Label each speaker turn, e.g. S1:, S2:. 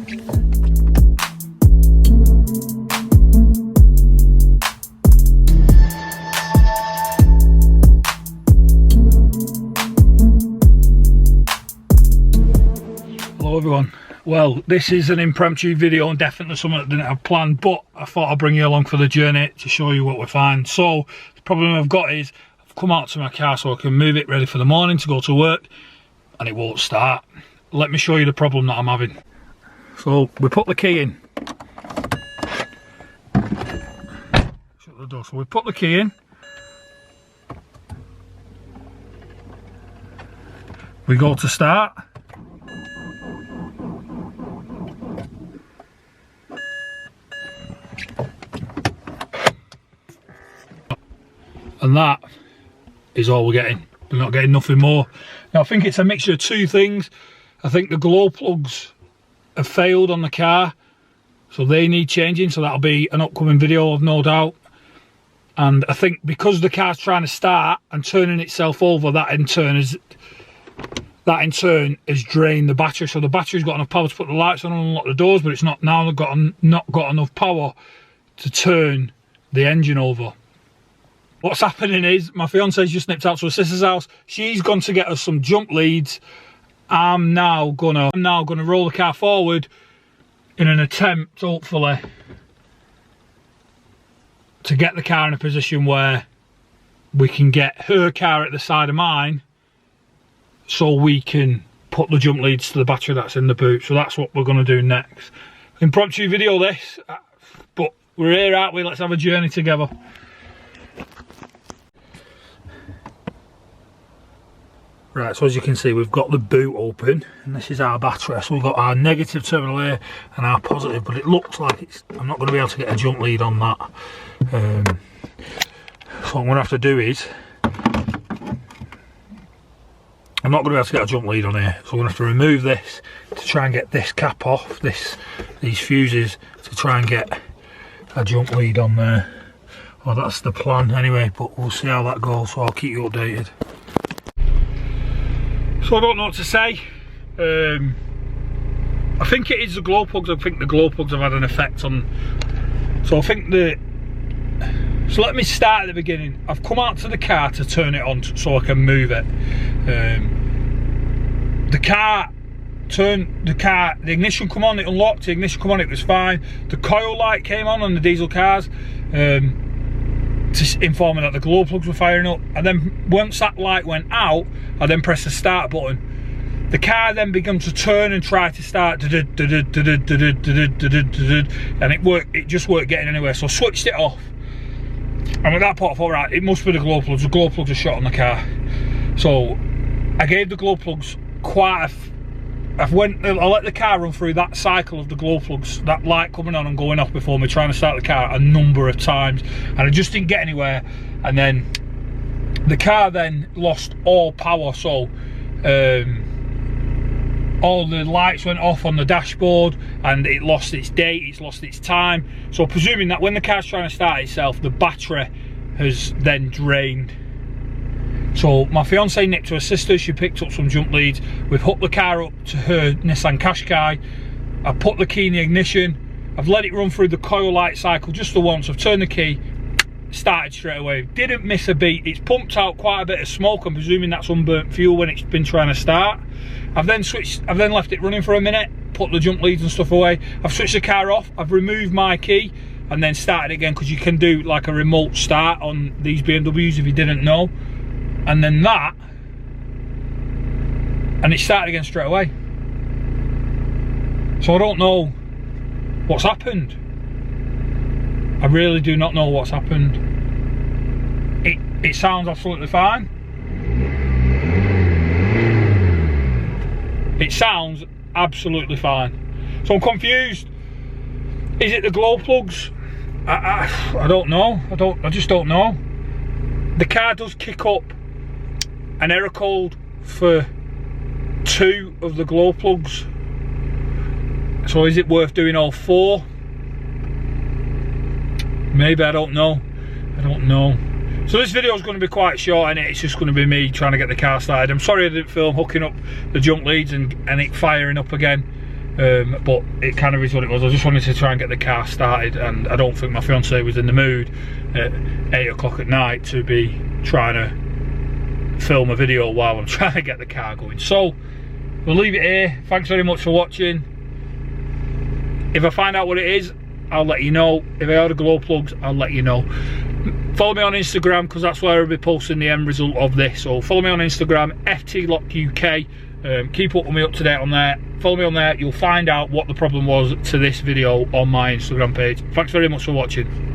S1: Hello everyone. Well, this is an impromptu video and definitely something that I didn't have planned, but I thought I'd bring you along for the journey to show you what we find. So the problem I've got is I've come out to my car so I can move it ready for the morning to go to work and it won't start. Let me show you the problem that I'm having. So we put the key in. Shut the door. So we put the key in. We go to start. And that is all we're getting. We're not getting nothing more. Now I think it's a mixture of two things. I think the glow plugs have failed on the car, so they need changing, so that'll be an upcoming video, I've no doubt. And I think because the car's trying to start and turning itself over, that in turn has drained the battery. So the battery's got enough power to put the lights on and unlock the doors, but it's not got enough power to turn the engine over. What's happening is my fiance's just nipped out to her sister's house. She's gone to get us some jump leads. I'm now gonna roll the car forward in an attempt, hopefully, to get the car in a position where we can get her car at the side of mine, so we can put the jump leads to the battery that's in the boot. So that's what we're gonna do next. Impromptu video this, but we're here, aren't we? Let's have a journey together. Right, so as you can see, we've got the boot open, and this is our battery. So we've got our negative terminal here and our positive, but it looks like I'm not going to be able to get a jump lead on that. So what I'm going to have to do is, I'm not going to be able to get a jump lead on here, so I'm going to have to remove this to try and get this cap off, these fuses, to try and get a jump lead on there. Well, that's the plan anyway, but we'll see how that goes, so I'll keep you updated. So I don't know what to say. I think it is the glow plugs. I think the glow plugs have had an effect on. So I think so let me start at the beginning. I've come out to the car to turn it on so I can move it. The ignition come on, it unlocked, the ignition come on, it was fine. The coil light came on the diesel cars, to inform me that the glow plugs were firing up. And then once that light went out, I then pressed the start button. The car then began to turn and try to start, and it just weren't getting anywhere. So I switched it off, and at that point I thought, right, it must be the glow plugs. The glow plugs are shot on the car. So I gave the glow plugs I let the car run through that cycle of the glow plugs, that light coming on and going off before me, trying to start the car a number of times, and I just didn't get anywhere. And then the car then lost all power, so all the lights went off on the dashboard, and it lost its date, it's lost its time. So presuming that when the car's trying to start itself, the battery has then drained. So my fiance nipped to her sister, she picked up some jump leads. We've hooked the car up to her Nissan Qashqai. I put the key in the ignition. I've let it run through the coil light cycle just the once. I've turned the key, started straight away. Didn't miss a beat. It's pumped out quite a bit of smoke. I'm presuming that's unburnt fuel when it's been trying to start. I've then left it running for a minute, put the jump leads and stuff away. I've switched the car off. I've removed my key and then started again, because you can do like a remote start on these BMWs if you didn't know. And then and it started again straight away. So I don't know what's happened. I really do not know what's happened. It sounds absolutely fine. It sounds absolutely fine. So I'm confused. Is it the glow plugs? I don't know. I just don't know. The car does kick up an error code for 2 of the glow plugs. So is it worth doing all 4? Maybe, I don't know. So this video is going to be quite short, and it's just going to be me trying to get the car started. I'm sorry I didn't film hooking up the jump leads and it firing up again. but it kind of is what it was. I just wanted to try and get the car started, and I don't think my fiance was in the mood at 8 o'clock at night to be trying to film a video while I'm trying to get the car going. So we'll leave it here. Thanks very much for watching. If I find out what it is, I'll let you know. If I order glow plugs, I'll let you know. Follow me on Instagram, because that's where I'll be posting the end result of this. So follow me on Instagram, FTLockUK. Keep up with me up to date on there. Follow me on there. You'll find out what the problem was to this video on my Instagram page. Thanks very much for watching.